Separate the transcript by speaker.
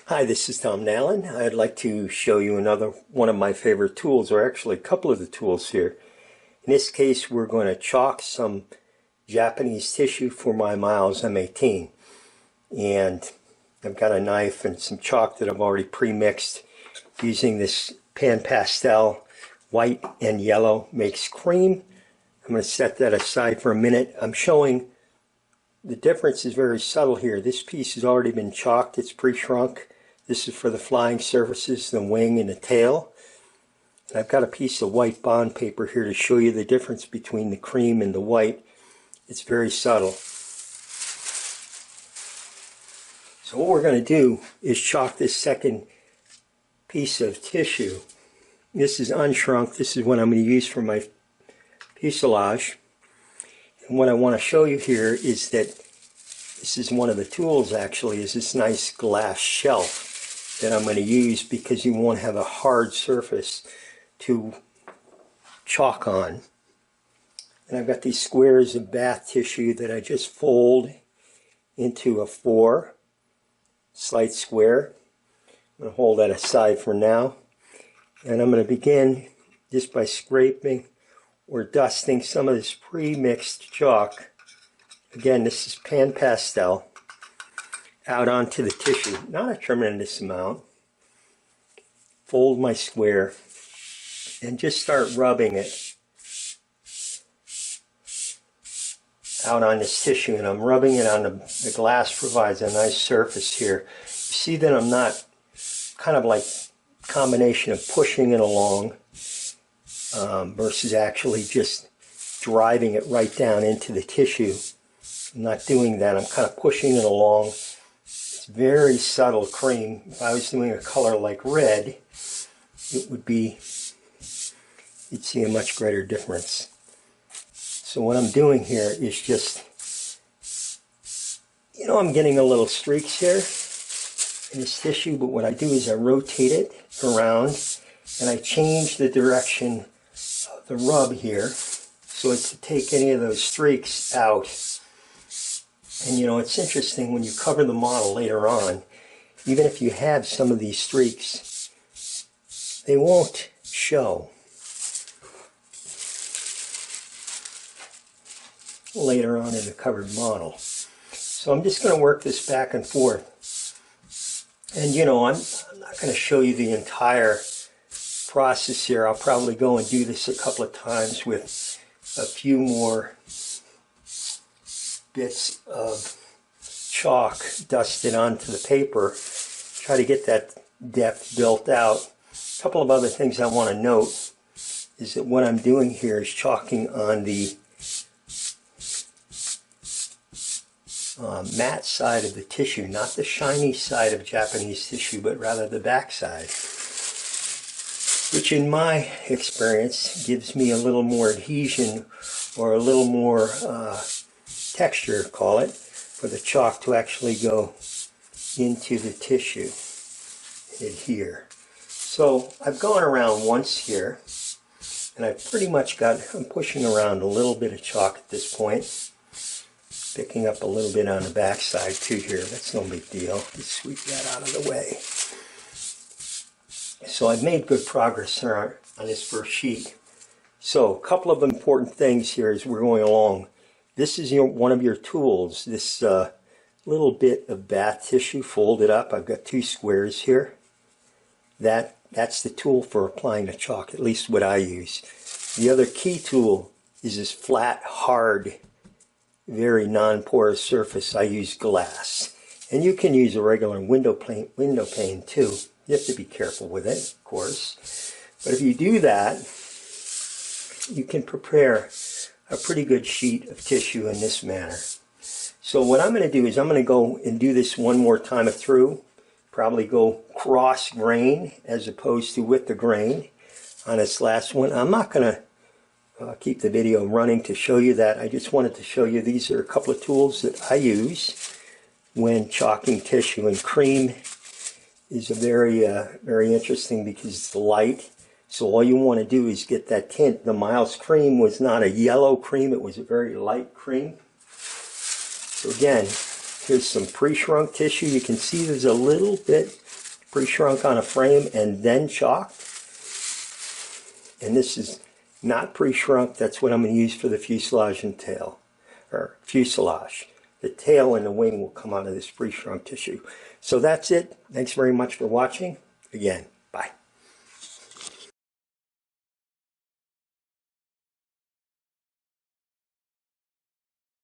Speaker 1: Hi, this is Tom Nallen. I'd like to show you another one of my favorite tools, or actually a couple of the tools here. In this case, we're going to chalk some Japanese tissue for my Miles M18. And I've got a knife and some chalk that I've already pre-mixed using this Pan Pastel. White and yellow makes cream. I'm going to set that aside for a minute. I'm showing the difference is very subtle here. This piece has already been chalked. It's pre-shrunk. This is for the flying surfaces, the wing and the tail. And I've got a piece of white bond paper here to show you the difference between the cream and the white. It's very subtle. So what we're going to do is chalk this second piece of tissue. This is unshrunk. This is what I'm going to use for my fuselage. And what I want to show you here is that this is one of the tools actually, is this nice glass shelf that I'm going to use because you won't have a hard surface to chalk on. And I've got these squares of bath tissue that I just fold into a 4 slight square. I'm going to hold that aside for now. And I'm going to begin just by scraping or dusting some of this pre-mixed chalk. Again, this is Pan Pastel, out onto the tissue. Not a tremendous amount. Fold my square and just start rubbing it out on this tissue. And I'm rubbing it on the glass provides a nice surface here. You see that I'm not kind of like combination of pushing it along versus actually just driving it right down into the tissue. I'm not doing that. I'm kind of pushing it along. It's very subtle cream. If I was doing a color like red, it would be, you'd see a much greater difference. So what I'm doing here is just, I'm getting a little streaks here in this tissue, but what I do is I rotate it around and I change the direction of the rub here so as to take any of those streaks out. And it's interesting when you cover the model later on, even if you have some of these streaks, they won't show later on in the covered model. So I'm just going to work this back and forth. And I'm not going to show you the entire process here. I'll probably go and do this a couple of times with a few more bits of chalk dusted onto the paper. Try to get that depth built out. A couple of other things I want to note is that what I'm doing here is chalking on the matte side of the tissue, not the shiny side of Japanese tissue, but rather the back side, which in my experience gives me a little more adhesion or a little more texture, call it, for the chalk to actually go into the tissue and adhere. So I've gone around once here, and I've pretty much I'm pushing around a little bit of chalk at this point. Picking up a little bit on the back side too here. That's no big deal. Just sweep that out of the way. So I've made good progress here on this first sheet. So a couple of important things here as we're going along. This is one of your tools. This little bit of bath tissue folded up. I've got 2 squares here. That's the tool for applying the chalk, at least what I use. The other key tool is this flat, hard, very non-porous surface. I use glass. And you can use a regular window pane too. You have to be careful with it, of course. But if you do that, you can prepare a pretty good sheet of tissue in this manner. So what I'm going to do is I'm going to go and do this one more time through. Probably go cross grain as opposed to with the grain on this last one. I'm not going to keep the video running to show you that. I just wanted to show you these are a couple of tools that I use when chalking tissue. And cream is a very interesting because it's light. So all you want to do is get that tint. The Miles cream was not a yellow cream. It was a very light cream. So again, here's some pre-shrunk tissue. You can see there's a little bit pre-shrunk on a frame and then chalked. And this is not pre-shrunk. That's what I'm going to use for the fuselage and tail, or fuselage. The tail and the wing will come out of this pre-shrunk tissue. So that's it. Thanks very much for watching. Again,